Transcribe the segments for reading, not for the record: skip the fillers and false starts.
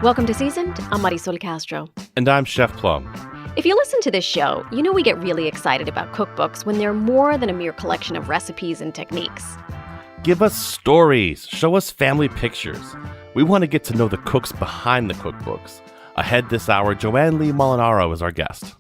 Welcome to Seasoned. I'm Marisol Castro. And I'm Chef Plum. If you listen to this show, you know we get really excited about cookbooks when they're more than a mere collection of recipes and techniques. Give us stories. Show us family pictures. We want to get to know the cooks behind the cookbooks. Ahead this hour, Joanne Lee Molinaro is our guest.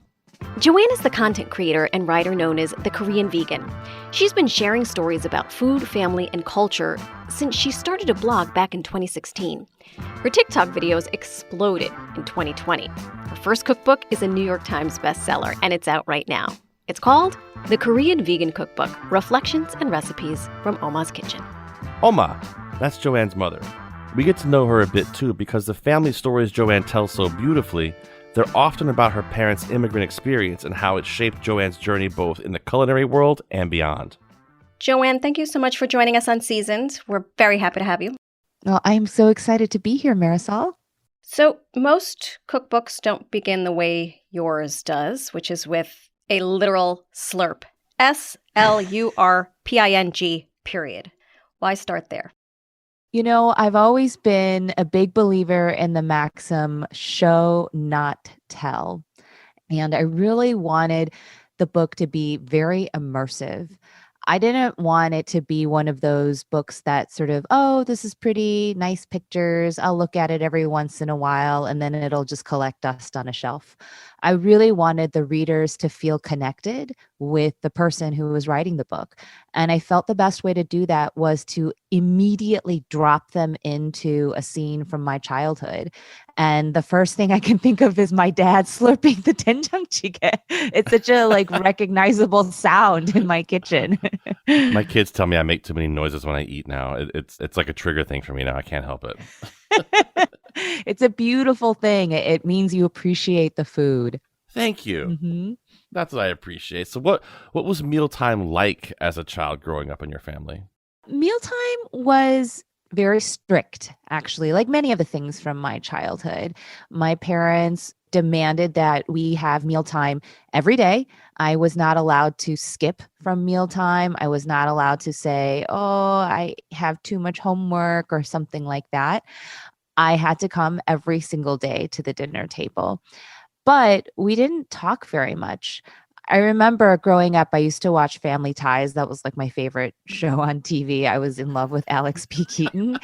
Joanne is the content creator and writer known as the Korean Vegan. She's been sharing stories about food, family, and culture since she started a blog back in 2016. Her TikTok videos exploded in 2020. Her first cookbook is a New York Times bestseller, and it's out right now. It's called The Korean Vegan Cookbook, Reflections and Recipes from Oma's Kitchen. Oma, that's Joanne's mother. We get to know her a bit too because the family stories Joanne tells so beautifully, they're often about her parents' immigrant experience and how it shaped Joanne's journey both in the culinary world and beyond. Joanne, thank you so much for joining us on Seasoned. We're very happy to have you. Well, I'm so excited to be here, Marisol. So most cookbooks don't begin the way yours does, which is with a literal slurp. S-L-U-R-P-I-N-G, period. Why start there? You know, I've always been a big believer in the maxim, show, not tell. And I really wanted the book to be very immersive. I didn't want it to be one of those books that sort of, oh, this is pretty, nice pictures. I'll look at it every once in a while, and then it'll just collect dust on a shelf. I really wanted the readers to feel connected with the person who was writing the book. And I felt the best way to do that was to immediately drop them into a scene from my childhood. And the first thing I can think of is my dad slurping the 된장찌개. It's such a recognizable sound in my kitchen. My kids tell me I make too many noises when I eat now. It's like a trigger thing for me now. I can't help it. It's a beautiful thing. It means you appreciate the food. Thank you. Mm-hmm. That's what I appreciate. So what was mealtime like as a child growing up in your family? Mealtime was very strict, actually, like many of the things from my childhood. My parents demanded that we have mealtime every day. I was not allowed to skip from mealtime. I was not allowed to say, oh, I have too much homework or something like that. I had to come every single day to the dinner table. But we didn't talk very much. I remember growing up, I used to watch Family Ties. That was my favorite show on TV. I was in love with Alex P. Keaton.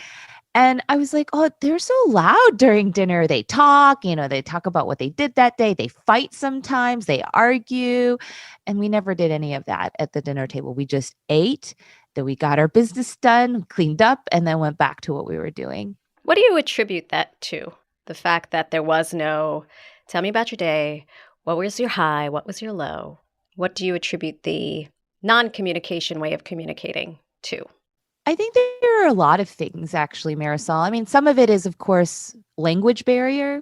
And I was like, oh, they're so loud during dinner. They talk, they talk about what they did that day. They fight sometimes, they argue. And we never did any of that at the dinner table. We just ate, then we got our business done, cleaned up, and then went back to what we were doing. What do you attribute that to? The fact that there was no, tell me about your day. What was your high? What was your low? What do you attribute the non-communication way of communicating to? I think there are a lot of things, actually, Marisol. I mean, some of it is, of course, language barrier.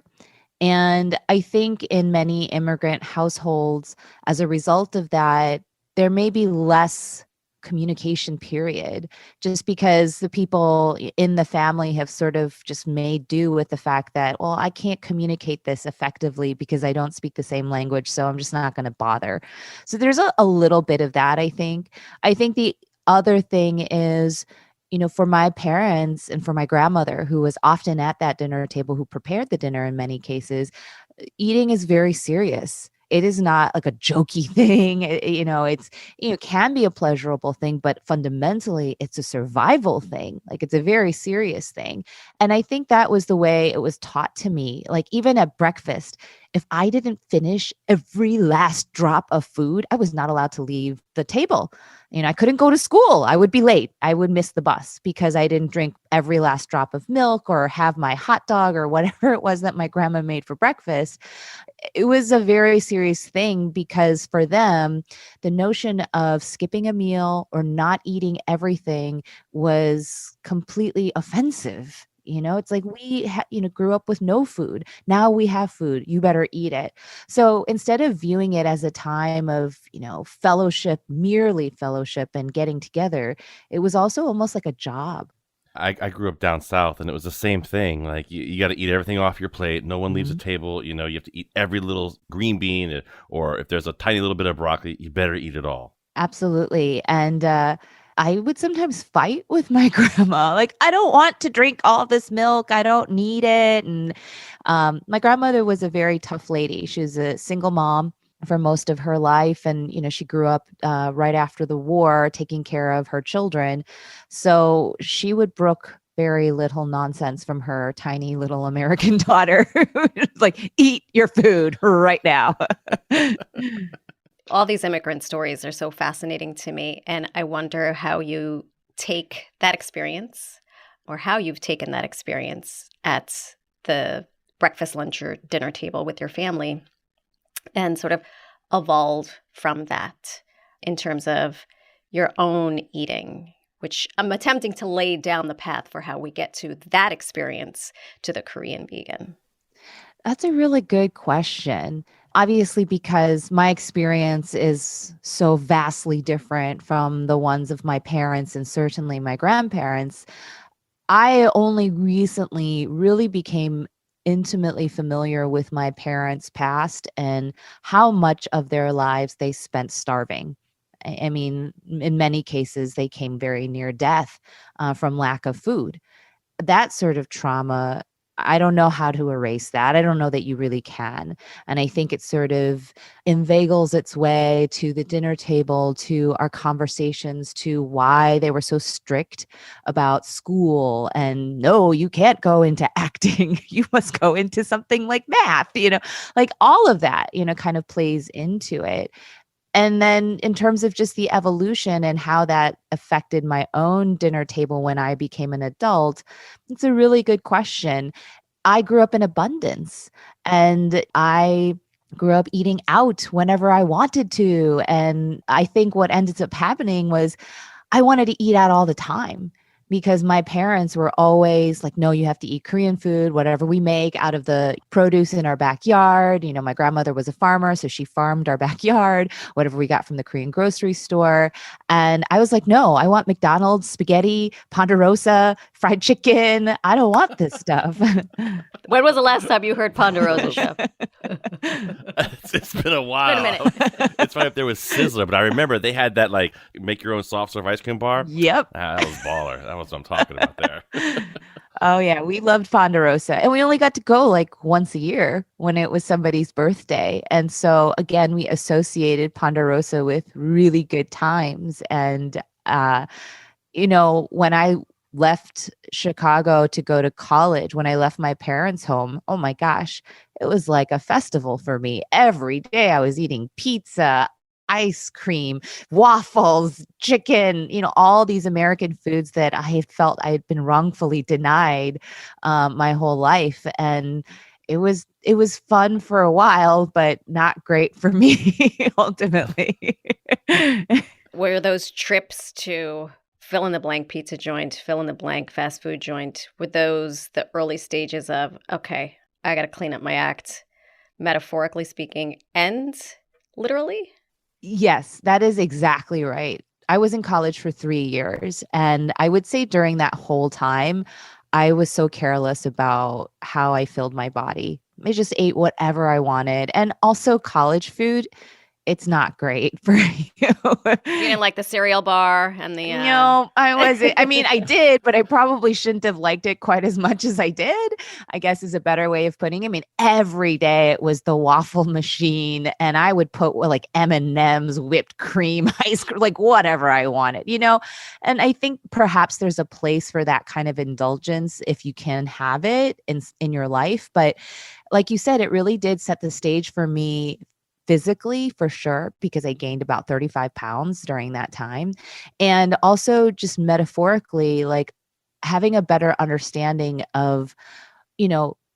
And I think in many immigrant households, as a result of that, there may be less communication period, just because the people in the family have sort of just made do with the fact that, well, I can't communicate this effectively because I don't speak the same language, so I'm just not going to bother. So there's a little bit of that, I think. I think the other thing is, for my parents and for my grandmother, who was often at that dinner table, who prepared the dinner in many cases, eating is very serious. It is not like a jokey thing. It's can be a pleasurable thing, but fundamentally it's a survival thing. It's a very serious thing. And I think that was the way it was taught to me. Even at breakfast, if I didn't finish every last drop of food, I was not allowed to leave the table. I couldn't go to school. I would be late. I would miss the bus because I didn't drink every last drop of milk or have my hot dog or whatever it was that my grandma made for breakfast. It was a very serious thing because for them, the notion of skipping a meal or not eating everything was completely offensive. It's like we grew up with no food. Now we have food. You better eat it. So instead of viewing it as a time of, fellowship, merely fellowship and getting together, it was also almost like a job. I grew up down south, and it was the same thing. You got to eat everything off your plate. No one leaves the table. You have to eat every little green bean, or if there's a tiny little bit of broccoli, you better eat it all. Absolutely. And I would sometimes fight with my grandma. Like, I don't want to drink all this milk. I don't need it. And my grandmother was a very tough lady. She was a single mom for most of her life. And, she grew up right after the war, taking care of her children. So she would brook very little nonsense from her tiny little American daughter. Like, eat your food right now. All these immigrant stories are so fascinating to me. And I wonder how you take that experience or how you've taken that experience at the breakfast, lunch, or dinner table with your family and sort of evolve from that in terms of your own eating, which I'm attempting to lay down the path for how we get to that experience to the Korean vegan. That's a really good question. Obviously, because my experience is so vastly different from the ones of my parents and certainly my grandparents, I only recently really became intimately familiar with my parents' past and how much of their lives they spent starving. I mean, in many cases, they came very near death from lack of food. That sort of trauma, I don't know how to erase that. I don't know that you really can. And I think it sort of inveigles its way to the dinner table, to our conversations, to why they were so strict about school. And no, you can't go into acting. You must go into something like math, like all of that, kind of plays into it. And then in terms of just the evolution and how that affected my own dinner table when I became an adult, it's a really good question. I grew up in abundance and I grew up eating out whenever I wanted to. And I think what ended up happening was I wanted to eat out all the time because my parents were always like, no, you have to eat Korean food, whatever we make out of the produce in our backyard. My grandmother was a farmer, so she farmed our backyard, whatever we got from the Korean grocery store. And I was like, no, I want McDonald's, spaghetti, Ponderosa, fried chicken. I don't want this stuff. When was the last time you heard Ponderosa, Chef? It's been a while. It's been a minute. It's funny if there was Sizzler, but I remember they had that like make your own soft serve ice cream bar. Yep. That was baller. That was what I'm talking about there. Oh, yeah. We loved Ponderosa. And we only got to go like once a year when it was somebody's birthday. And so, again, we associated Ponderosa with really good times. And, when I left Chicago to go to college, when I left my parents' home, oh my gosh, it was like a festival for me. Every day I was eating pizza, ice cream, waffles, chicken, all these American foods that I had felt I had been wrongfully denied my whole life. And it was fun for a while, but not great for me ultimately. Were those trips to fill in the blank pizza joint, fill in the blank fast food joint, were those the early stages of, okay, I got to clean up my act, metaphorically speaking, and literally? Yes, that is exactly right. I was in college for 3 years, and I would say during that whole time, I was so careless about how I filled my body. I just ate whatever I wanted. And also college food, it's not great for you. You didn't like the cereal bar and the... No, I wasn't. I mean, I did, but I probably shouldn't have liked it quite as much as I did, I guess is a better way of putting it. I mean, every day it was the waffle machine and I would put like M&Ms, whipped cream, ice cream, like whatever I wanted, And I think perhaps there's a place for that kind of indulgence if you can have it in your life. But like you said, it really did set the stage for me physically, for sure, because I gained about 35 pounds during that time. And also just metaphorically, like having a better understanding of,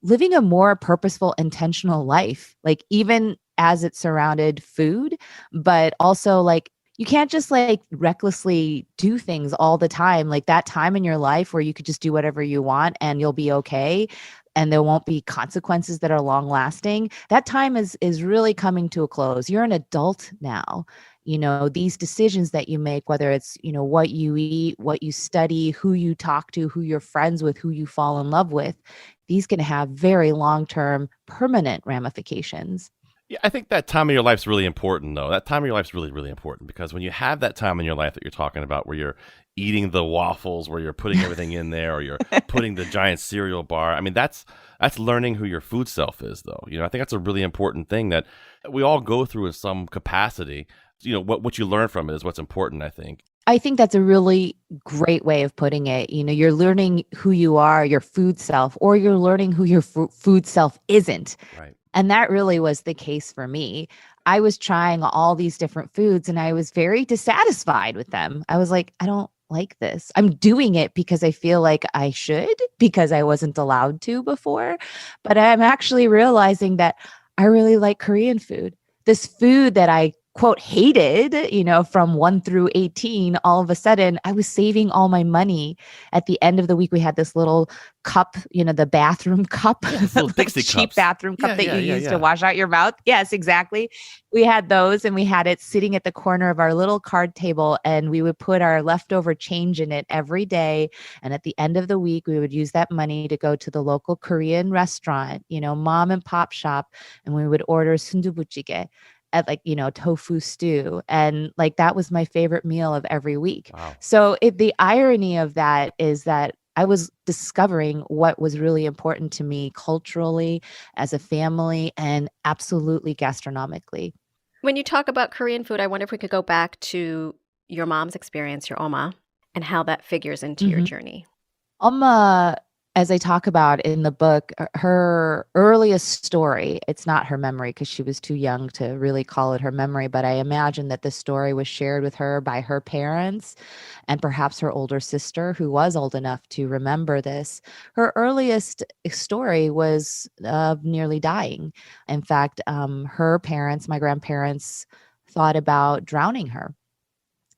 living a more purposeful, intentional life, like even as it surrounded food, but also like you can't just like recklessly do things all the time. Like that time in your life where you could just do whatever you want and you'll be okay. And there won't be consequences that are long lasting. That time is really coming to a close. You're an adult now. These decisions that you make, whether it's, what you eat, what you study, who you talk to, who you're friends with, who you fall in love with, these can have very long-term permanent ramifications. Yeah, I think that time of your life's really important, though. That time of your life's really, really important because when you have that time in your life that you're talking about where you're eating the waffles, where you're putting everything in there, or you're putting the giant cereal bar, I mean, that's learning who your food self is, though. I think that's a really important thing that we all go through in some capacity. What you learn from it is what's important, I think. I think that's a really great way of putting it. You're learning who you are, your food self, or you're learning who your food self isn't. Right. And that really was the case for me. I was trying all these different foods and I was very dissatisfied with them. I was like, I don't like this. I'm doing it because I feel like I should, because I wasn't allowed to before. But I'm actually realizing that I really like Korean food. This food that I quote hated, from 1 through 18, all of a sudden I was saving all my money. At the end of the week, we had this little cup, the bathroom cup, little Dixie cheap cups. bathroom cup that you use to wash out your mouth. Yes, exactly. We had those and we had it sitting at the corner of our little card table and we would put our leftover change in it every day. And at the end of the week, we would use that money to go to the local Korean restaurant, mom and pop shop, and we would order sundubujigae at tofu stew. And that was my favorite meal of every week. Wow. So the irony of that is that I was discovering what was really important to me culturally, as a family, and absolutely gastronomically. When you talk about Korean food, I wonder if we could go back to your mom's experience, your oma, and how that figures into your journey. Oma, as I talk about in the book, her earliest story, it's not her memory because she was too young to really call it her memory, but I imagine that the story was shared with her by her parents and perhaps her older sister who was old enough to remember this. Her earliest story was of nearly dying. In fact, her parents, my grandparents, thought about drowning her.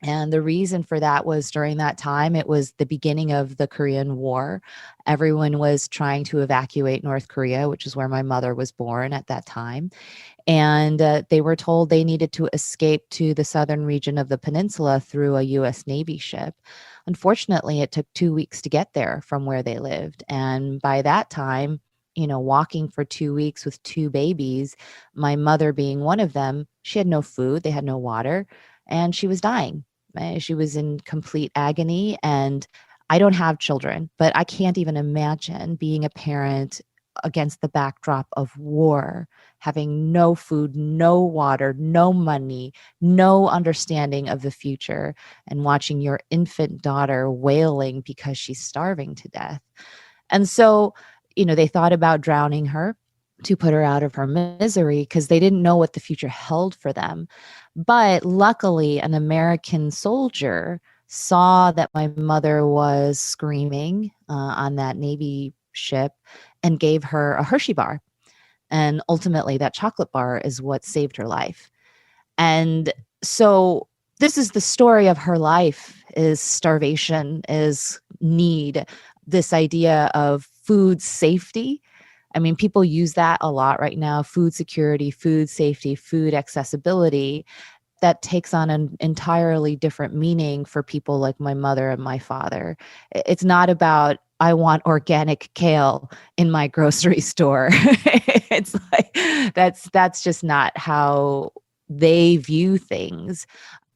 And the reason for that was during that time, it was the beginning of the Korean War. Everyone was trying to evacuate North Korea, which is where my mother was born at that time. And they were told they needed to escape to the southern region of the peninsula through a U.S. Navy ship. Unfortunately, it took 2 weeks to get there from where they lived. And by that time, walking for 2 weeks with 2 babies, my mother being one of them, she had no food, they had no water, and she was dying. She was in complete agony. And I don't have children, but I can't even imagine being a parent against the backdrop of war, having no food, no water, no money, no understanding of the future, and watching your infant daughter wailing because she's starving to death. And so, they thought about drowning her to put her out of her misery because they didn't know what the future held for them. But luckily, an American soldier saw that my mother was screaming on that Navy ship and gave her a Hershey bar. And ultimately, that chocolate bar is what saved her life. And so this is the story of her life, is starvation, is need, this idea of food safety. I mean, people use that a lot right now: food security, food safety, food accessibility. That takes on an entirely different meaning for people like my mother and my father. It's not about, I want organic kale in my grocery store. It's like, that's just not how they view things.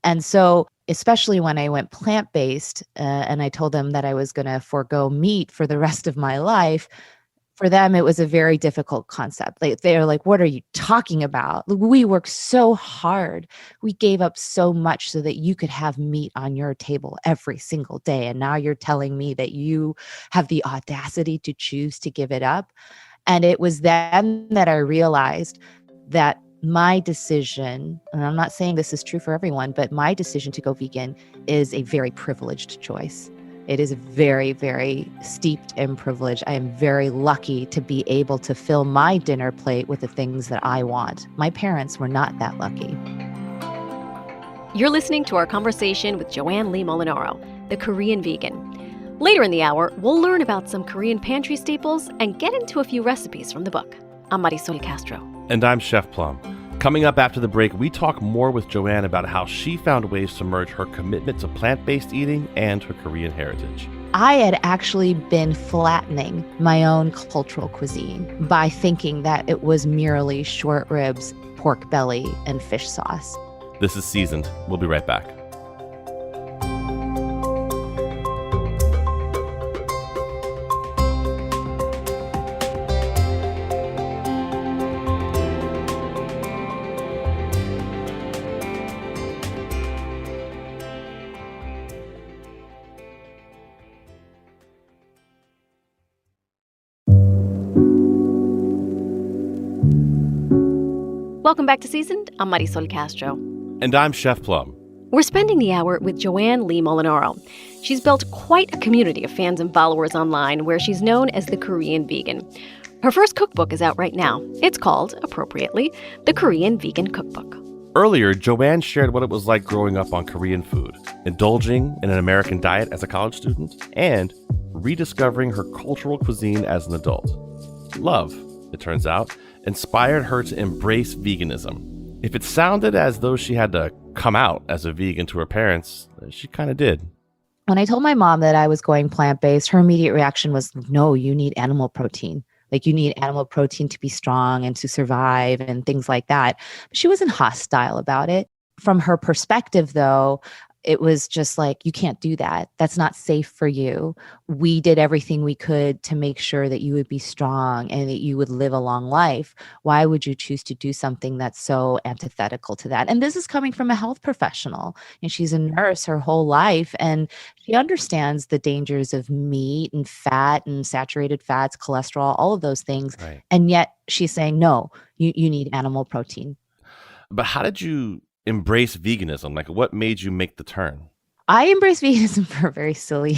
And so, especially when I went plant-based and I told them that I was going to forego meat for the rest of my life, for them, it was a very difficult concept. They're like, what are you talking about? We worked so hard. We gave up so much so that you could have meat on your table every single day. And now you're telling me that you have the audacity to choose to give it up. And it was then that I realized that my decision, and I'm not saying this is true for everyone, but my decision to go vegan is a very privileged choice. It is very, very steeped in privilege. I am very lucky to be able to fill my dinner plate with the things that I want. My parents were not that lucky. You're listening to our conversation with Joanne Lee Molinaro, the Korean vegan. Later in the hour, we'll learn about some Korean pantry staples and get into a few recipes from the book. I'm Marisol Castro. And I'm Chef Plum. Coming up after the break, we talk more with Joanne about how she found ways to merge her commitment to plant-based eating and her Korean heritage. I had actually been flattening my own cultural cuisine by thinking that it was merely short ribs, pork belly, and fish sauce. This is Seasoned. We'll be right back. Welcome back to Seasoned. I'm Marisol Castro. And I'm Chef Plum. We're spending the hour with Joanne Lee Molinaro. She's built quite a community of fans and followers online where she's known as the Korean Vegan. Her first cookbook is out right now. It's called, appropriately, The Korean Vegan Cookbook. Earlier, Joanne shared what it was like growing up on Korean food, indulging in an American diet as a college student, and rediscovering her cultural cuisine as an adult. Love, it turns out, inspired her to embrace veganism. If it sounded as though she had to come out as a vegan to her parents, she kind of did. When I told my mom that I was going plant-based, her immediate reaction was, no, you need animal protein. Like, you need animal protein to be strong and to survive and things like that. She wasn't hostile about it. From her perspective, though, it was just like, you can't do that. That's not safe for you. We did everything we could to make sure that you would be strong and that you would live a long life. Why would you choose to do something that's so antithetical to that? And this is coming from a health professional. And she's a nurse her whole life. And she understands the dangers of meat and fat and saturated fats, cholesterol, all of those things. Right. And yet she's saying, no, you need animal protein. But how did you embrace veganism? Like, what made you make the turn? I embrace veganism for a very silly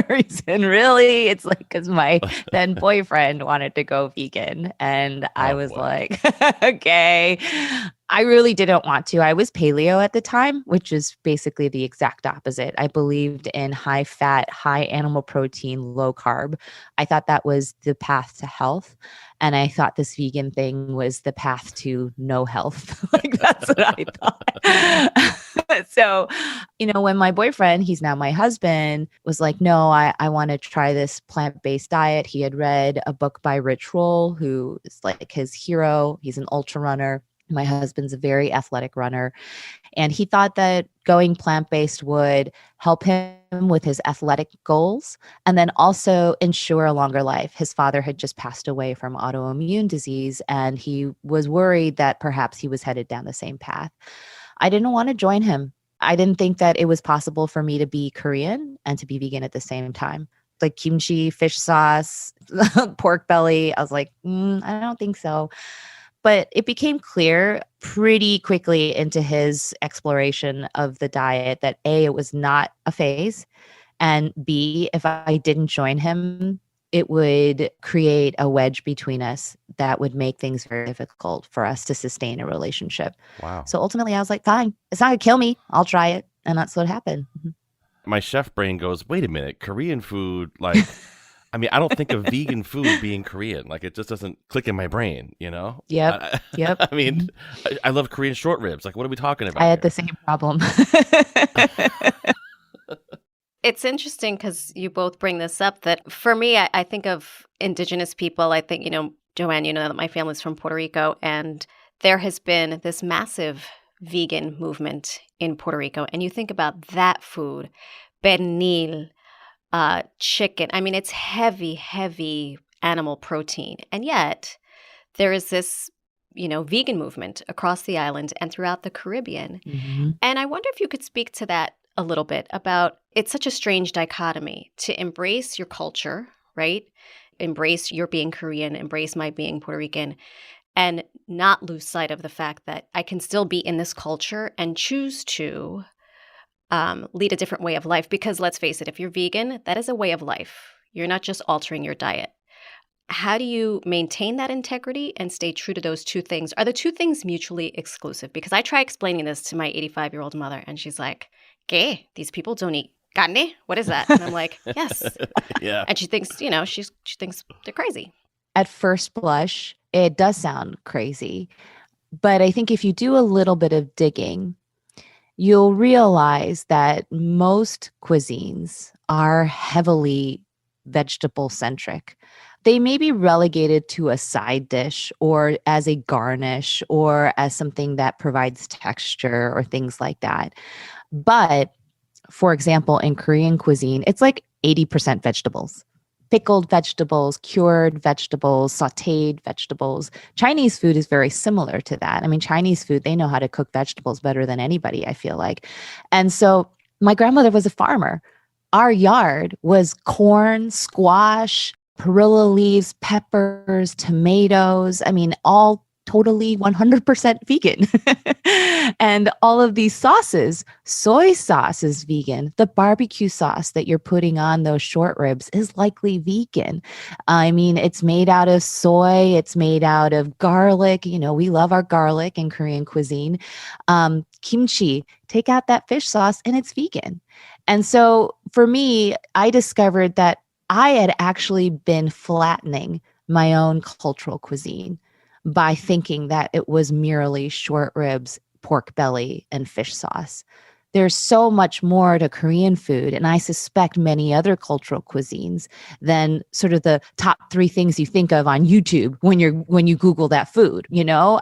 reason. Really, it's like because my then boyfriend wanted to go vegan, and I was like, okay. I really didn't want to. I was paleo at the time, which is basically the exact opposite. I believed in high fat, high animal protein, low carb. I thought that was the path to health. And I thought this vegan thing was the path to no health. Like, that's what I thought. So, when my boyfriend, he's now my husband, was like, no, I want to try this plant-based diet. He had read a book by Rich Roll, who is like his hero. He's an ultra runner. My husband's a very athletic runner. And he thought that going plant-based would help him with his athletic goals and then also ensure a longer life. His father had just passed away from autoimmune disease, and he was worried that perhaps he was headed down the same path. I didn't want to join him. I didn't think that it was possible for me to be Korean and to be vegan at the same time. Like kimchi, fish sauce, pork belly. I was like, I don't think so. But it became clear pretty quickly into his exploration of the diet that A, it was not a phase, and B, if I didn't join him, it would create a wedge between us that would make things very difficult for us to sustain a relationship. Wow. So ultimately I was like, fine, it's not gonna kill me. I'll try it. And that's what happened. My chef brain goes, wait a minute, Korean food, like, I mean, I don't think of vegan food being Korean. Like, it just doesn't click in my brain, Yep. Yep. I mean, I love Korean short ribs. Like, what are we talking about? I had the same problem. It's interesting because you both bring this up that for me, I think of indigenous people. I think, Joanne, that my family's from Puerto Rico, and there has been this massive vegan movement in Puerto Rico. And you think about that food, pernil, chicken. I mean, it's heavy, heavy animal protein. And yet there is this, vegan movement across the island and throughout the Caribbean. Mm-hmm. And I wonder if you could speak to that a little bit about, it's such a strange dichotomy to embrace your culture, right? Embrace your being Korean, embrace my being Puerto Rican, and not lose sight of the fact that I can still be in this culture and choose to lead a different way of life. Because let's face it, if you're vegan, that is a way of life. You're not just altering your diet. How do you maintain that integrity and stay true to those two things? Are the two things mutually exclusive? Because I try explaining this to my 85-year-old mother, and she's like, ¿Qué? These people don't eat carne? What is that? And I'm like, yes. Yeah. And she thinks, she thinks they're crazy. At first blush, it does sound crazy. But I think if you do a little bit of digging, you'll realize that most cuisines are heavily vegetable centric. They may be relegated to a side dish or as a garnish or as something that provides texture or things like that. But for example, in Korean cuisine, it's like 80% vegetables. Pickled vegetables, cured vegetables, sauteed vegetables. Chinese food is very similar to that. I mean, Chinese food, they know how to cook vegetables better than anybody, I feel like. And so my grandmother was a farmer. Our yard was corn, squash, perilla leaves, peppers, tomatoes. I mean, all totally 100% vegan. And all of these sauces, soy sauce is vegan. The barbecue sauce that you're putting on those short ribs is likely vegan. I mean, it's made out of soy, it's made out of garlic. You know, we love our garlic in Korean cuisine. Kimchi, take out that fish sauce and it's vegan. And so for me, I discovered that I had actually been flattening my own cultural cuisine by thinking that it was merely short ribs, pork belly, and fish sauce. There's so much more to Korean food, and I suspect many other cultural cuisines than sort of the top three things you think of on YouTube when you Google that food. You know,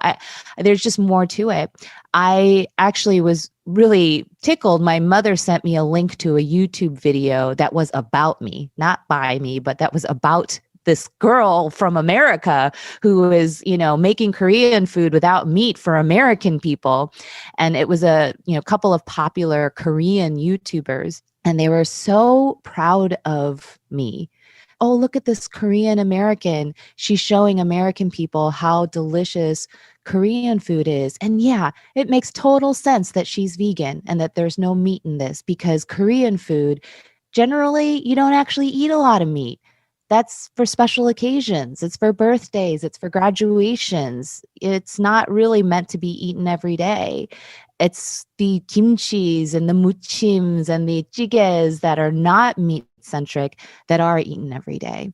there's just more to it. I actually was really tickled. My mother sent me a link to a YouTube video that was about me, not by me, but that was about this girl from America who is, you know, making Korean food without meat for American people. And it was a, you know, couple of popular Korean YouTubers, and they were so proud of me. Oh, look at this Korean American. She's showing American people how delicious Korean food is. And yeah, it makes total sense that she's vegan and that there's no meat in this, because Korean food, generally, you don't actually eat a lot of meat. That's for special occasions. It's for birthdays. It's for graduations. It's not really meant to be eaten every day. It's the kimchis and the muchims and the jigaes that are not meat centric that are eaten every day.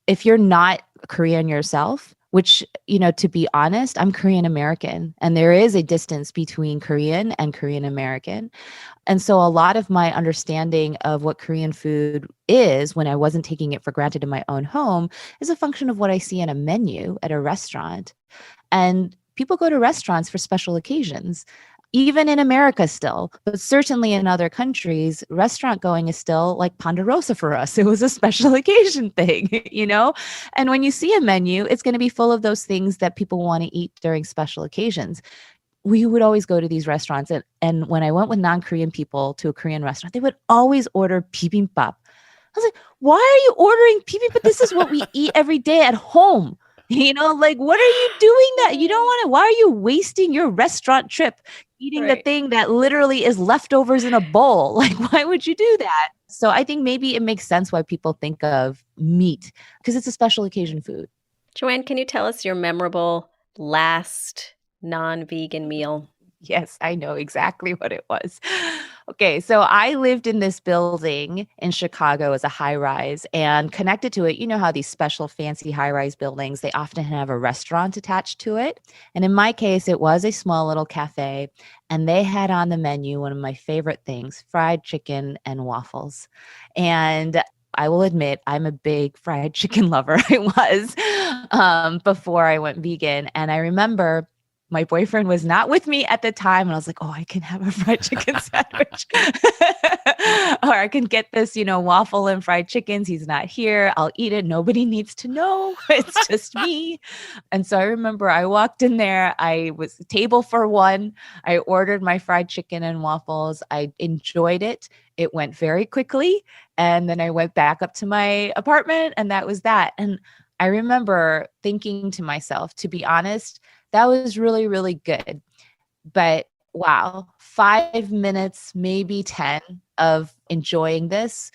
If you're not Korean yourself, which, you know, to be honest, I'm Korean American, and there is a distance between Korean and Korean American. And so a lot of my understanding of what Korean food is when I wasn't taking it for granted in my own home is a function of what I see in a menu at a restaurant. And people go to restaurants for special occasions, even in America still, but certainly in other countries, restaurant going is still like Ponderosa for us. It was a special occasion thing, you know? And when you see a menu, it's going to be full of those things that people want to eat during special occasions. We would always go to these restaurants. And when I went with non-Korean people to a Korean restaurant, they would always order bibimbap. I was like, why are you ordering bibimbap? This is what we eat every day at home. You know, like, what are you doing that? You don't want to, why are you wasting your restaurant trip eating the thing that literally is leftovers in a bowl? Like, why would you do that? So I think maybe it makes sense why people think of meat, because it's a special occasion food. Joanne, can you tell us your memorable last non-vegan meal? Yes, I know exactly what it was. Okay, so I lived in this building in Chicago as a high rise, and connected to it, you know how these special fancy high rise buildings, they often have a restaurant attached to it. And in my case, it was a small little cafe, and they had on the menu one of my favorite things, fried chicken and waffles. And I will admit, I'm a big fried chicken lover. I was before I went vegan. And I remember my boyfriend was not with me at the time. And I was like, oh, I can have a fried chicken sandwich. Or I can get this, you know, waffle and fried chickens. He's not here. I'll eat it. Nobody needs to know. It's just me. And so I remember I walked in there. I was table for one. I ordered my fried chicken and waffles. I enjoyed it. It went very quickly. And then I went back up to my apartment, and that was that. And I remember thinking to myself, to be honest, that was really, really good. But wow, 5 minutes, maybe 10 of enjoying this.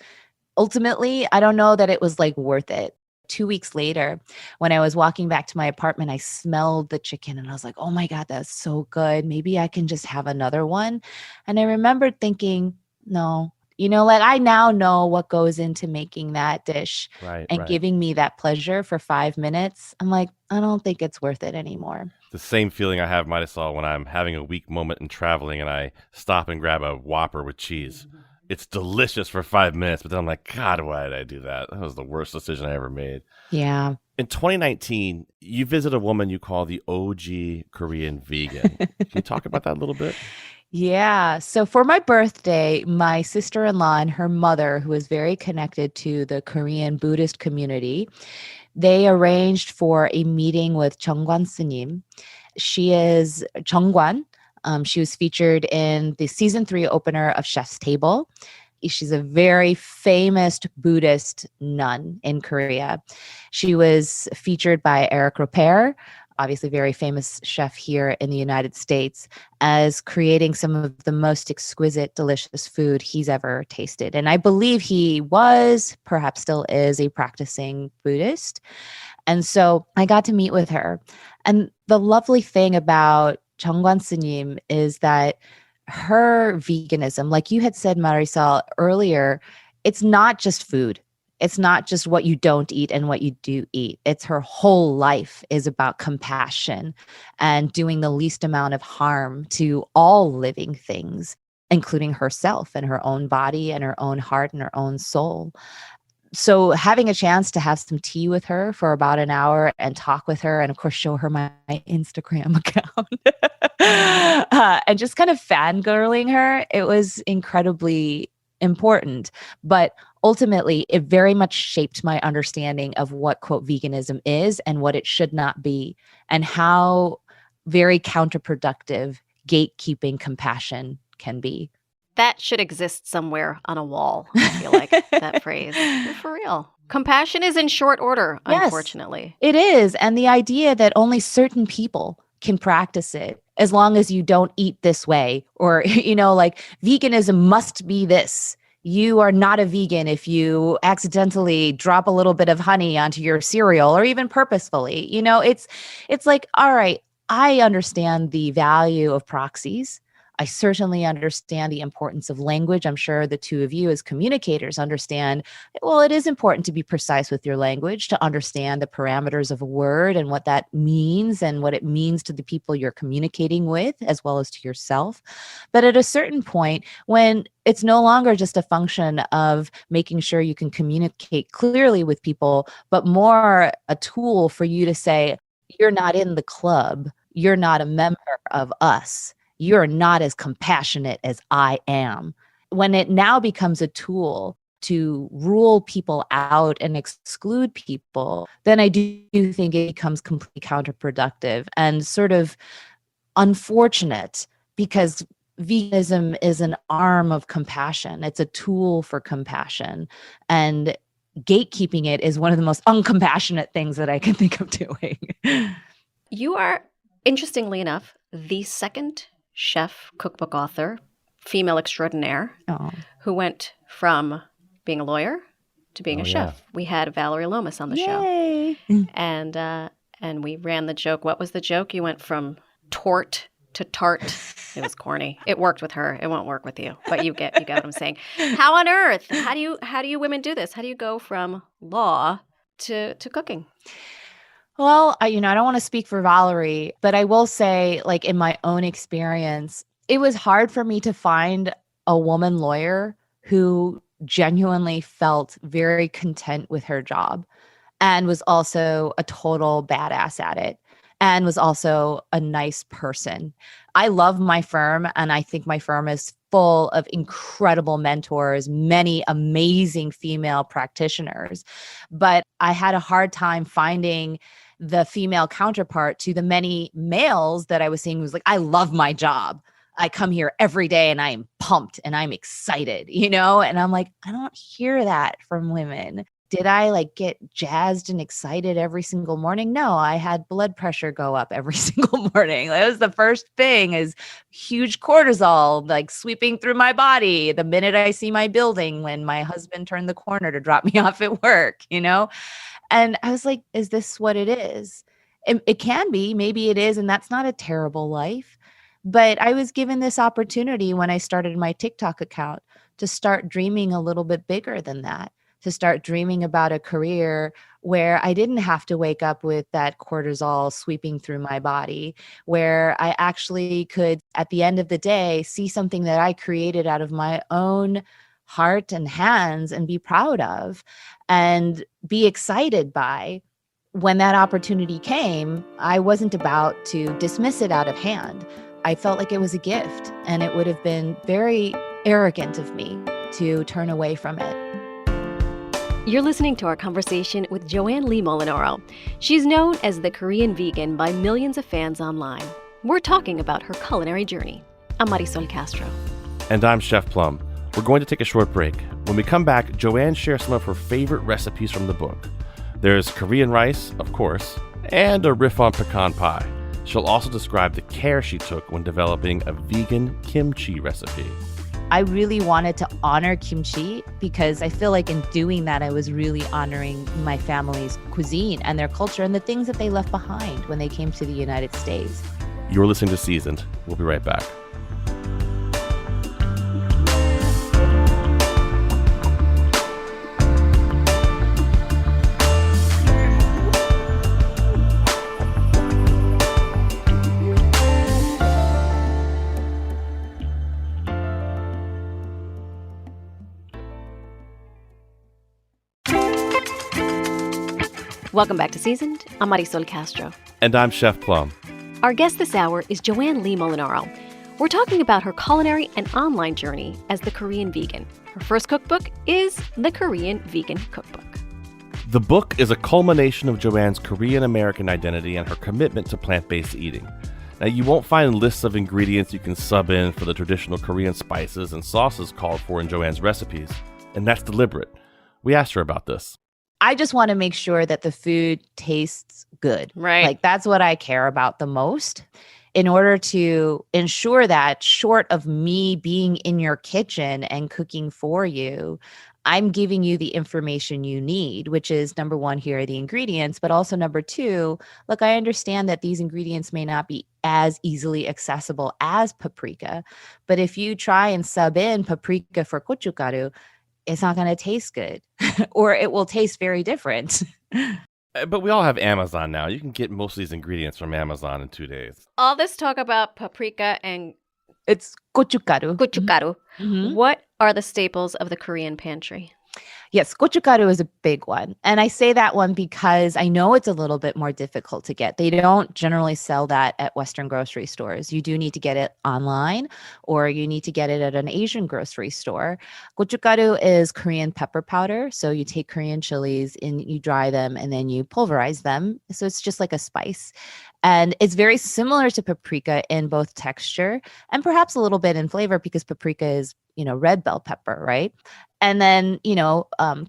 Ultimately, I don't know that it was like worth it. 2 weeks later, when I was walking back to my apartment, I smelled the chicken and I was like, oh my God, that's so good. Maybe I can just have another one. And I remembered thinking, no, Like I now know what goes into making that dish Right, and right. giving me that pleasure for 5 minutes. I'm like, I don't think it's worth it anymore. The same feeling I have, Marisol, when I'm having a weak moment in traveling and I stop and grab a Whopper with cheese. It's delicious for 5 minutes, but then I'm like, God, why did I do that? That was the worst decision I ever made. Yeah. In 2019, you visit a woman you call the OG Korean vegan. Can you talk about that a little bit? Yeah. So for my birthday, my sister-in-law and her mother, who is very connected to the Korean Buddhist community, they arranged for a meeting with Jeongwan S님. She is Jeongwan. She was featured in the season 3 opener of Chef's Table. She's a very famous Buddhist nun in Korea. She was featured by Eric Ripert, obviously very famous chef here in the United States, as creating some of the most exquisite, delicious food he's ever tasted. And I believe he was, perhaps still is, a practicing Buddhist. And so I got to meet with her. And the lovely thing about Jeongwan S님 is that her veganism, like you had said, Marisol, earlier, it's not just food. It's not just what you don't eat and what you do eat. It's her whole life is about compassion and doing the least amount of harm to all living things, including herself and her own body and her own heart and her own soul. So having a chance to have some tea with her for about an hour and talk with her and of course show her my Instagram account and just kind of fangirling her, it was incredibly important. But ultimately, it very much shaped my understanding of what, quote, veganism is and what it should not be, and how very counterproductive gatekeeping compassion can be. That should exist somewhere on a wall, I feel like, that phrase. For real. Compassion is in short order, Yes, unfortunately. it is. And the idea that only certain people can practice it as long as you don't eat this way, or, like veganism must be this. You are not a vegan if you accidentally drop a little bit of honey onto your cereal or even purposefully. It's like, all right, I understand the value of proxies. I certainly understand the importance of language. I'm sure the two of you as communicators understand, well, it is important to be precise with your language, to understand the parameters of a word and what that means and what it means to the people you're communicating with, as well as to yourself. But at a certain point, when it's no longer just a function of making sure you can communicate clearly with people, but more a tool for you to say, you're not in the club, you're not a member of us. You're not as compassionate as I am. When it now becomes a tool to rule people out and exclude people, then I do think it becomes completely counterproductive and sort of unfortunate, because veganism is an arm of compassion. It's a tool for compassion. And gatekeeping it is one of the most uncompassionate things that I can think of doing. You are, interestingly enough, the second chef, cookbook author, female extraordinaire, who went from being a lawyer to being a chef. We had Valerie Lomas on the Yay. show. And we ran the joke. What was the joke? You went from tort to tart. It was corny. It worked with her. It won't work with you. But you get what I'm saying. How on earth? How do you women do this? How do you go from law to cooking? Well, I don't want to speak for Valerie, but I will say, like, in my own experience, it was hard for me to find a woman lawyer who genuinely felt very content with her job and was also a total badass at it and was also a nice person. I love my firm, and I think my firm is full of incredible mentors, many amazing female practitioners. But I had a hard time finding the female counterpart to the many males that I was seeing who's like, I love my job. I come here every day and I am pumped and I'm excited, And I'm like, I don't hear that from women. Did I get jazzed and excited every single morning? No, I had blood pressure go up every single morning. That was the first thing, is huge cortisol sweeping through my body the minute I see my building when my husband turned the corner to drop me off at work, And I was like, is this what it is? It can be, maybe it is. And that's not a terrible life. But I was given this opportunity when I started my TikTok account to start dreaming a little bit bigger than that, to start dreaming about a career where I didn't have to wake up with that cortisol sweeping through my body, where I actually could, at the end of the day, see something that I created out of my own heart and hands and be proud of and be excited by. When that opportunity came, I wasn't about to dismiss it out of hand. I felt like it was a gift, and it would have been very arrogant of me to turn away from it. You're listening to our conversation with Joanne Lee Molinaro. She's known as the Korean vegan by millions of fans online. We're talking about her culinary journey. I'm Marisol Castro. And I'm Chef Plum. We're going to take a short break. When we come back, Joanne shares some of her favorite recipes from the book. There's Korean rice, of course, and a riff on pecan pie. She'll also describe the care she took when developing a vegan kimchi recipe. I really wanted to honor kimchi because I feel like in doing that, I was really honoring my family's cuisine and their culture and the things that they left behind when they came to the United States. You're listening to Seasoned. We'll be right back. Welcome back to Seasoned. I'm Marisol Castro. And I'm Chef Plum. Our guest this hour is Joanne Lee Molinaro. We're talking about her culinary and online journey as the Korean vegan. Her first cookbook is the Korean Vegan Cookbook. The book is a culmination of Joanne's Korean-American identity and her commitment to plant-based eating. Now, you won't find lists of ingredients you can sub in for the traditional Korean spices and sauces called for in Joanne's recipes, and that's deliberate. We asked her about this. I just want to make sure that the food tastes good. Right. Like that's what I care about the most. In order to ensure that, short of me being in your kitchen and cooking for you, I'm giving you the information you need, which is number one, here are the ingredients, but also number two, look, I understand that these ingredients may not be as easily accessible as paprika, but if you try and sub in paprika for gochugaru, it's not going to taste good or it will taste very different. But we all have Amazon now. You can get most of these ingredients from Amazon in 2 days. All this talk about paprika and It's gochugaru. gochugaru. Mhm. What are the staples of the Korean pantry? Yes, gochugaru is a big one. And I say that one because I know it's a little bit more difficult to get. They don't generally sell that at Western grocery stores. You do need to get it online or you need to get it at an Asian grocery store. Gochugaru is Korean pepper powder. So you take Korean chilies and you dry them and then you pulverize them. So it's just like a spice. And it's very similar to paprika in both texture and perhaps a little bit in flavor because paprika is, red bell pepper, right? And then,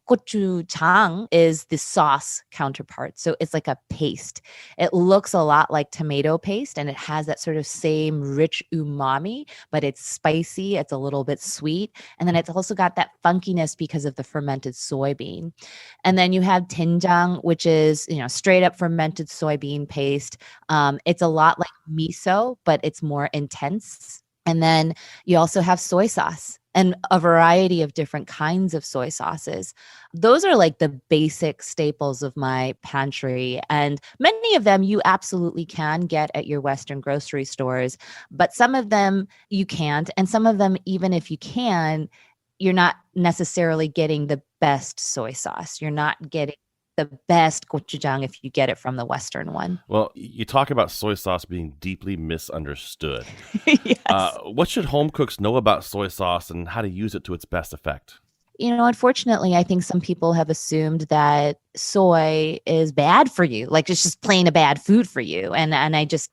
gochujang is the sauce counterpart. So it's like a paste. It looks a lot like tomato paste and it has that sort of same rich umami, but it's spicy. It's a little bit sweet. And then it's also got that funkiness because of the fermented soybean. And then you have doenjang, which is, straight up fermented soybean paste. It's a lot like miso, but it's more intense. And then you also have soy sauce and a variety of different kinds of soy sauces. Those are like the basic staples of my pantry. And many of them you absolutely can get at your Western grocery stores, but some of them you can't. And some of them, even if you can, you're not necessarily getting the best soy sauce. You're not getting the best gochujang if you get it from the Western one. Well, you talk about soy sauce being deeply misunderstood. Yes. What should home cooks know about soy sauce and how to use it to its best effect? Unfortunately, I think some people have assumed that soy is bad for you, like it's just plain a bad food for you. And I just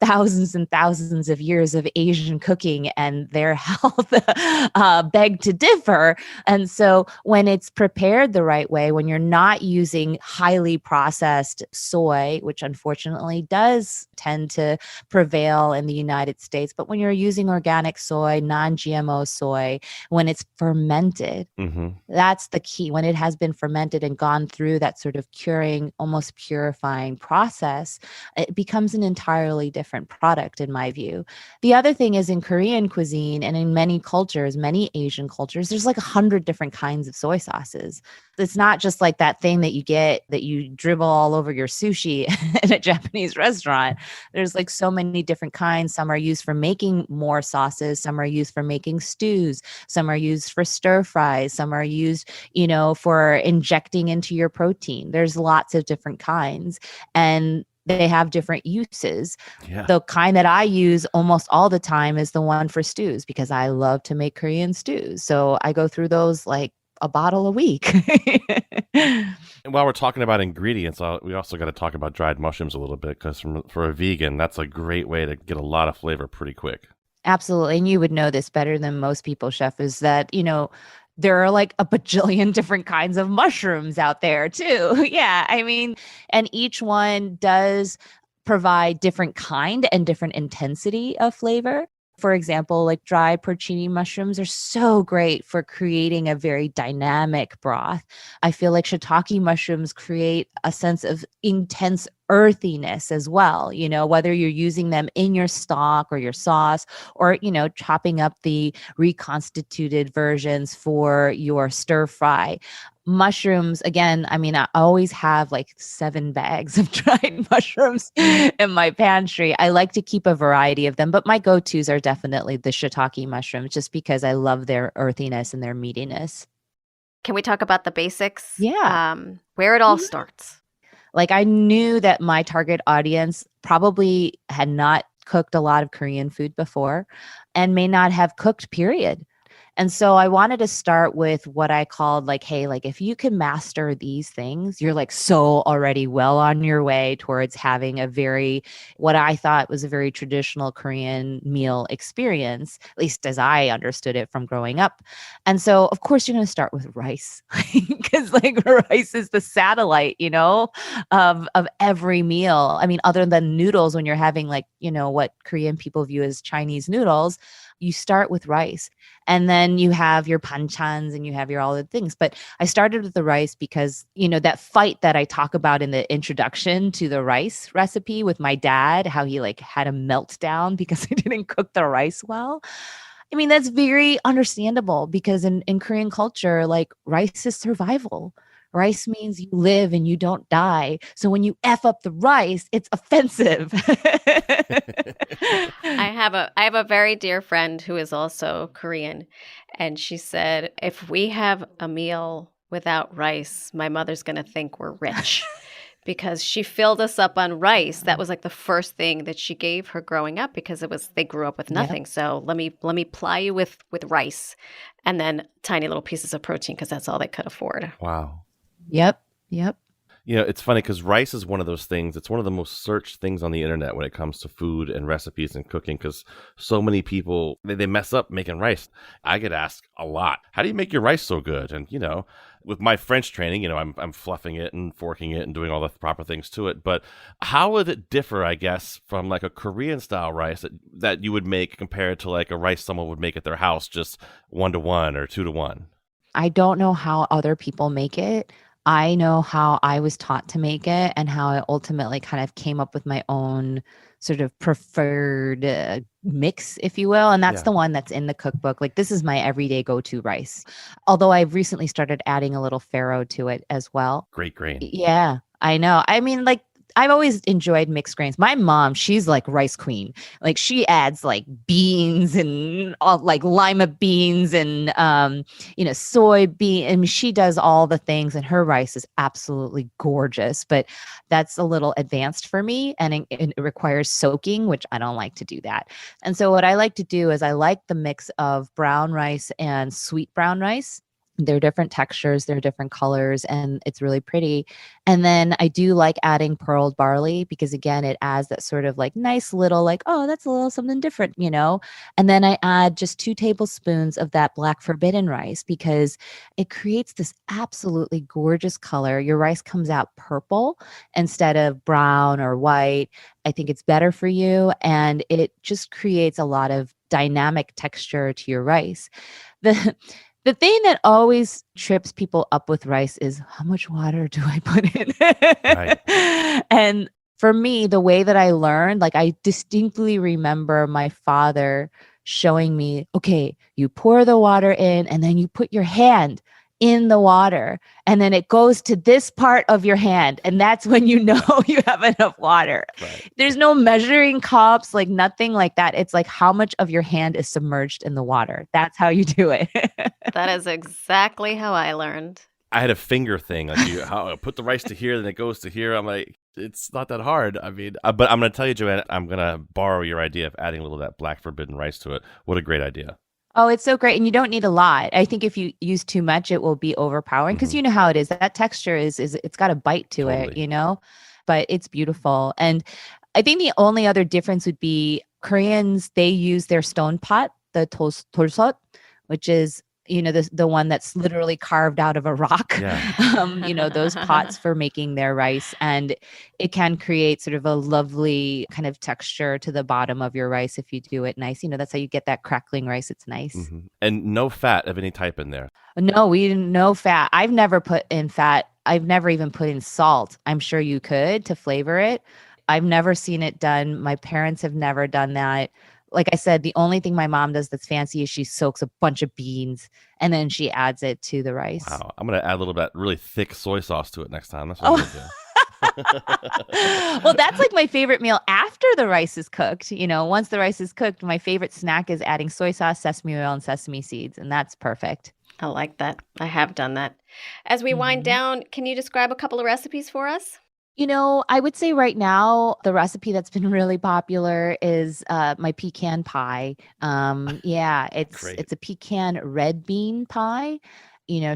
thousands and thousands of years of Asian cooking and their health beg to differ. And so when it's prepared the right way, when you're not using highly processed soy, which unfortunately does tend to prevail in the United States, but when you're using organic soy, non-GMO soy, when it's fermented, Mm-hmm. that's the key. When it has been fermented and gone through through that sort of curing, almost purifying process, it becomes an entirely different product in my view. The other thing is in Korean cuisine and in many cultures, many Asian cultures, there's like 100 different kinds of soy sauces. It's not just like that thing that you get that you dribble all over your sushi in a Japanese restaurant. There's like so many different kinds. Some are used for making more sauces. Some are used for making stews. Some are used for stir fries. Some are used, for injecting into your protein. There's lots of different kinds and they have different uses. Yeah. The kind that I use almost all the time is the one for stews because I love to make Korean stews. So I go through those like a bottle a week. And while we're talking about ingredients, we also got to talk about dried mushrooms a little bit because for a vegan, that's a great way to get a lot of flavor pretty quick. Absolutely. And you would know this better than most people, Chef, is that, there are like a bajillion different kinds of mushrooms out there too. Yeah. I mean, and each one does provide different kind and different intensity of flavor. For example, like dry porcini mushrooms are so great for creating a very dynamic broth. I feel like shiitake mushrooms create a sense of intense earthiness as well, whether you're using them in your stock or your sauce or, chopping up the reconstituted versions for your stir fry. Mushrooms, again, I mean, I always have like 7 bags of dried mushrooms in my pantry. I like to keep a variety of them, but my go-tos are definitely the shiitake mushrooms just because I love their earthiness and their meatiness. Can we talk about the basics? Yeah. Where it all starts. Like I knew that my target audience probably had not cooked a lot of Korean food before and may not have cooked, period. And so I wanted to start with what I called like, hey, like if you can master these things, you're like so already well on your way towards having what I thought was a very traditional Korean meal experience, at least as I understood it from growing up. And so, of course, you're going to start with rice because like rice is the satellite, of every meal. I mean, other than noodles, when you're having like, what Korean people view as Chinese noodles, you start with rice. And then you have your panchans and you have your all the things. But I started with the rice because, that fight that I talk about in the introduction to the rice recipe with my dad, how he like had a meltdown because I didn't cook the rice well. I mean, that's very understandable because in Korean culture, like rice is survival. Rice means you live and you don't die. So when you F up the rice, it's offensive. I have a very dear friend who is also Korean, and she said, if we have a meal without rice, my mother's going to think we're rich. Because she filled us up on rice. That was like the first thing that she gave her growing up because they grew up with nothing. Yep. So let me ply you with rice and then tiny little pieces of protein because that's all they could afford. Wow. Yep. It's funny because rice is one of those things. It's one of the most searched things on the internet when it comes to food and recipes and cooking because so many people, they mess up making rice. I get asked a lot, how do you make your rice so good? And, with my French training, I'm fluffing it and forking it and doing all the proper things to it. But how would it differ, I guess, from like a Korean style rice that you would make compared to like a rice someone would make at their house, just 1-to-1 or 2-to-1? I don't know how other people make it. I know how I was taught to make it and how I ultimately kind of came up with my own sort of preferred mix, if you will. And that's the one that's in the cookbook. Like this is my everyday go-to rice. Although I've recently started adding a little farro to it as well. Great grain. Yeah, I know. I mean, like I've always enjoyed mixed grains. My mom, she's like rice queen. Like she adds like beans and all, like lima beans and soybean. I mean, she does all the things, and her rice is absolutely gorgeous. But that's a little advanced for me, and it requires soaking, which I don't like to do that. And so what I like to do is I like the mix of brown rice and sweet brown rice. They're different textures, they're different colors, and it's really pretty. And then I do like adding pearled barley because, again, it adds that sort of like nice little like, oh, that's a little something different, And then I add just 2 tablespoons of that black forbidden rice because it creates this absolutely gorgeous color. Your rice comes out purple instead of brown or white. I think it's better for you, and it just creates a lot of dynamic texture to your rice. The thing that always trips people up with rice is how much water do I put Right. in? And for me, the way that I learned, like I distinctly remember my father showing me, okay, you pour the water in and then you put your hand in the water and then it goes to this part of your hand. And that's when you know you have enough water. Right. There's no measuring cups, like nothing like that. It's like how much of your hand is submerged in the water. That's how you do it. That is exactly how I learned. I had a finger thing. Like how I put the rice to here, then it goes to here. I'm like, it's not that hard. I mean, but I'm going to tell you, Joanne, I'm going to borrow your idea of adding a little of that black forbidden rice to it. What a great idea. Oh, it's so great. And you don't need a lot. I think if you use too much, it will be overpowering because you know how it is. That texture is it's got a bite to it, Totally. but it's beautiful. And I think the only other difference would be Koreans, they use their stone pot, the torsot, which is, the one that's literally carved out of a rock. Yeah. Those pots for making their rice. And it can create sort of a lovely kind of texture to the bottom of your rice if you do it nice. That's how you get that crackling rice. It's nice. And no fat of any type in there. No, we didn't no fat. I've never put in fat. I've never even put in salt. I'm sure you could to flavor it. I've never seen it done. My parents have never done that. Like I said, the only thing my mom does that's fancy is she soaks a bunch of beans and then she adds it to the rice. Wow. I'm going to add a little bit really thick soy sauce to it next time. That's what I'm going to do. Well, that's like my favorite meal after the rice is cooked. Once the rice is cooked, my favorite snack is adding soy sauce, sesame oil, and sesame seeds. And that's perfect. I like that. I have done that. As we wind down, can you describe a couple of recipes for us? I would say right now, the recipe that's been really popular is my pecan pie. Yeah, Great. it's a pecan red bean pie.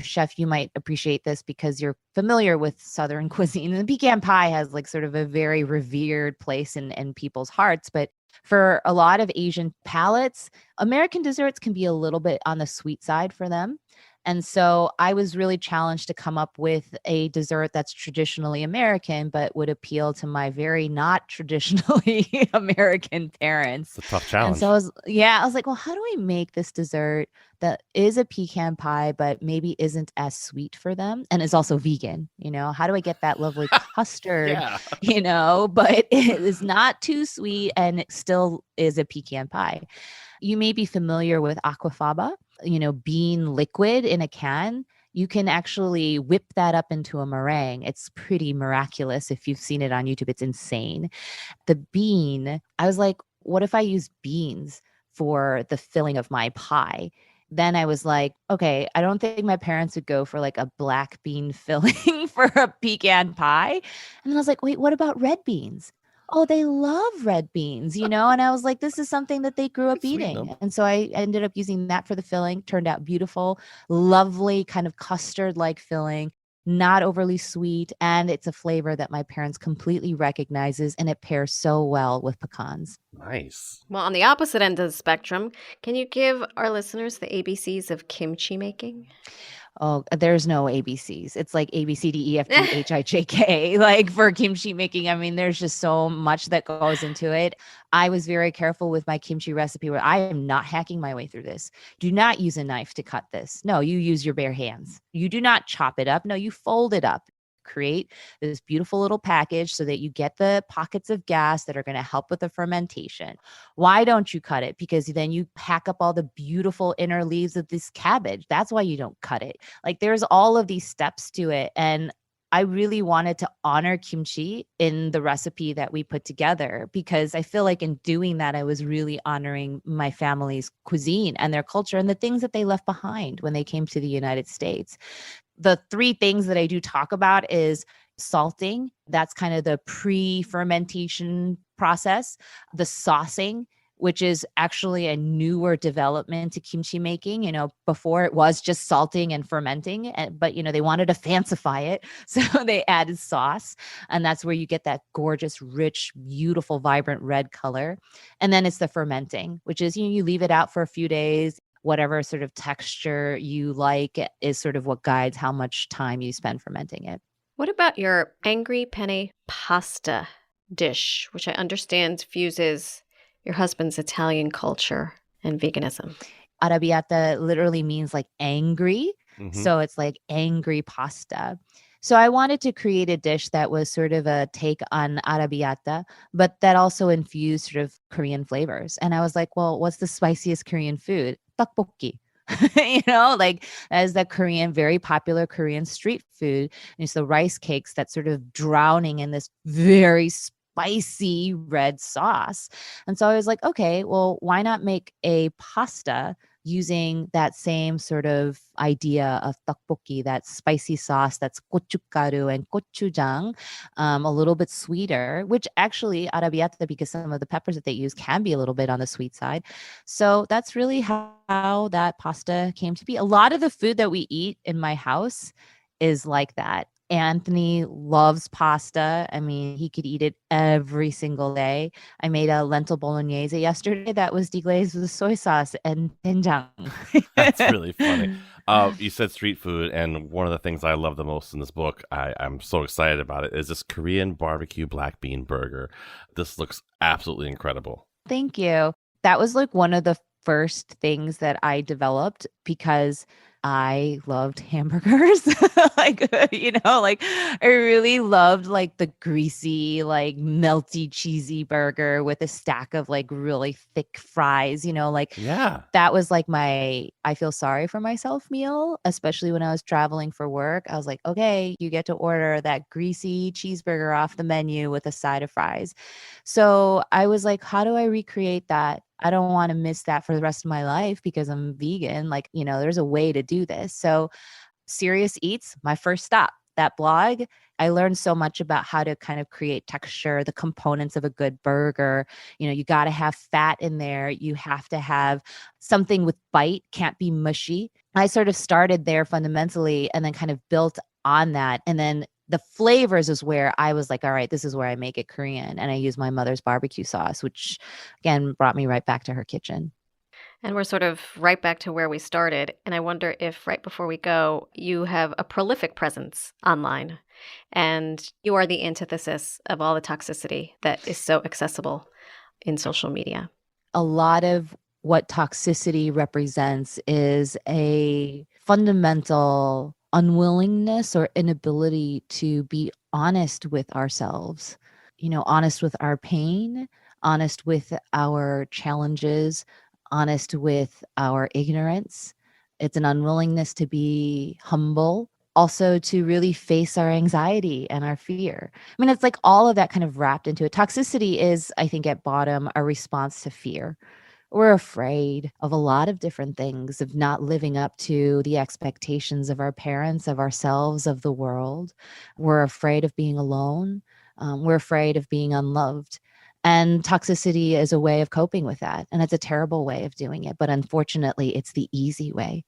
Chef, you might appreciate this because you're familiar with Southern cuisine. And the pecan pie has like sort of a very revered place in people's hearts. But for a lot of Asian palates, American desserts can be a little bit on the sweet side for them. And so I was really challenged to come up with a dessert that's traditionally American, but would appeal to my very not traditionally American parents. It's a tough And challenge. so I was like, well, how do I make this dessert that is a pecan pie, but maybe isn't as sweet for them and is also vegan? How do I get that lovely custard, but it is not too sweet and it still is a pecan pie. You may be familiar with aquafaba, bean liquid in a can. You can actually whip that up into a meringue. It's pretty miraculous. If you've seen it on YouTube, it's insane. The bean, I was like, what if I use beans for the filling of my pie? Then I was like, okay, I don't think my parents would go for like a black bean filling for a pecan pie. And then I was like, wait, what about red beans? Oh, they love red beans, and I was like, this is something that they grew up eating. And so I ended up using that for the filling. Turned out beautiful, lovely kind of custard-like filling, not overly sweet. And it's a flavor that my parents completely recognizes and it pairs so well with pecans. Nice. Well, on the opposite end of the spectrum, can you give our listeners the ABCs of kimchi making? Oh, there's no ABCs. It's like A, B, C, D, E, F, G, H, I, J, K. Like for kimchi making, I mean, there's just so much that goes into it. I was very careful with my kimchi recipe where I am not hacking my way through this. Do not use a knife to cut this. No, you use your bare hands. You do not chop it up. No, you fold it up. Create this beautiful little package so that you get the pockets of gas that are going to help with the fermentation. Why don't you cut it? Because then you pack up all the beautiful inner leaves of this cabbage. That's why you don't cut it. Like there's all of these steps to it. And I really wanted to honor kimchi in the recipe that we put together because I feel like in doing that, I was really honoring my family's cuisine and their culture and the things that they left behind when they came to the United States. The three things that I do talk about is salting. That's kind of the pre-fermentation process. The saucing, which is actually a newer development to kimchi making. Before it was just salting and fermenting, but they wanted to fancify it. So they added sauce. And that's where you get that gorgeous, rich, beautiful, vibrant red color. And then it's the fermenting, which is, you leave it out for a few days. Whatever sort of texture you like is sort of what guides how much time you spend fermenting it. What about your angry penne pasta dish, which I understand fuses your husband's Italian culture and veganism? arrabbiata literally means like angry. Hmm. So it's like angry pasta. So I wanted to create a dish that was sort of a take on arrabbiata, but that also infused sort of Korean flavors. And I was like, well, what's the spiciest Korean food? Tteokbokki. Like that is the Korean, very popular Korean street food. And it's the rice cakes that's sort of drowning in this very spicy red sauce. And so I was like, okay, well, why not make a pasta using that same sort of idea of tteokbokki, that spicy sauce that's gochugaru and gochujang, a little bit sweeter, which actually arrabbiata, because some of the peppers that they use can be a little bit on the sweet side. So that's really how that pasta came to be. A lot of the food that we eat in my house is like that. Anthony loves pasta. I mean, he could eat it every single day. I made a lentil bolognese yesterday that was deglazed with soy sauce and doenjang. That's really funny. You said street food, and one of the things I love the most in this book, I'm so excited about it, is this Korean barbecue black bean burger. This looks absolutely incredible. Thank you. That was like one of the first things that I developed because I loved hamburgers. like I really loved like the greasy, like melty, cheesy burger with a stack of like really thick fries, Yeah. that was like my I feel sorry for myself meal, especially when I was traveling for work. I was like, okay, you get to order that greasy cheeseburger off the menu with a side of fries. So I was like, how do I recreate that? I don't want to miss that for the rest of my life because I'm vegan. Like, there's a way to do this. So Serious Eats, my first stop, that blog, I learned so much about how to kind of create texture, the components of a good burger. You got to have fat in there. You have to have something with bite, can't be mushy. I sort of started there fundamentally and then kind of built on that. And then the flavors is where I was like, all right, this is where I make it Korean. And I use my mother's barbecue sauce, which again brought me right back to her kitchen. And we're sort of right back to where we started. And I wonder if right before we go, you have a prolific presence online and you are the antithesis of all the toxicity that is so accessible in social media. A lot of what toxicity represents is a fundamental unwillingness or inability to be honest with ourselves, honest with our pain, honest with our challenges, honest with our ignorance. It's an unwillingness to be humble, also to really face our anxiety and our fear. I mean, it's like all of that kind of wrapped into it. Toxicity is, I think, at bottom, a response to fear. We're afraid of a lot of different things, of not living up to the expectations of our parents, of ourselves, of the world. We're afraid of being alone. We're afraid of being unloved. And toxicity is a way of coping with that. And it's a terrible way of doing it. But unfortunately, it's the easy way.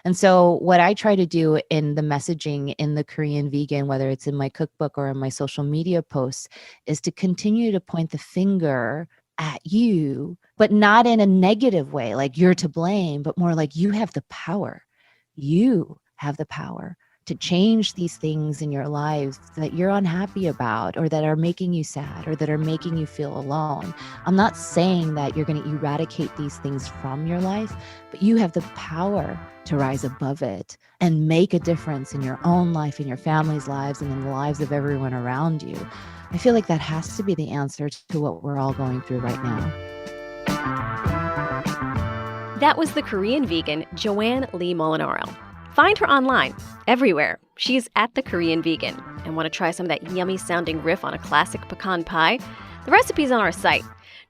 And so what I try to do in the messaging in the Korean Vegan, whether it's in my cookbook or in my social media posts, is to continue to point the finger at you, but not in a negative way, like you're to blame, but more like you have the power. You have the power to change these things in your life that you're unhappy about or that are making you sad or that are making you feel alone. I'm not saying that you're going to eradicate these things from your life, but you have the power to rise above it and make a difference in your own life, in your family's lives, and in the lives of everyone around you. I feel like that has to be the answer to what we're all going through right now. That was the Korean vegan Joanne Lee Molinaro. Find her online, everywhere. She's at the Korean Vegan. And want to try some of that yummy sounding riff on a classic pecan pie? The recipe's on our site.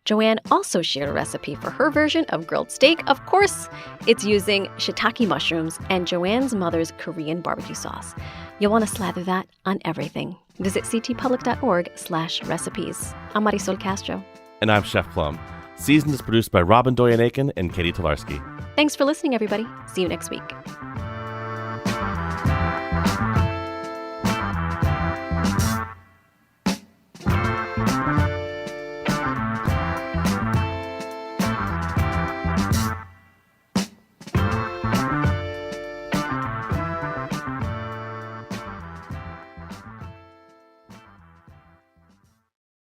Joanne also shared a recipe for her version of grilled steak. Of course, it's using shiitake mushrooms and Joanne's mother's Korean barbecue sauce. You'll want to slather that on everything. Visit ctpublic.org/recipes. I'm Marisol Castro. And I'm Chef Plum. Season is produced by Robyn Doyon-Aitken and Catie Talarski. Thanks for listening, everybody. See you next week.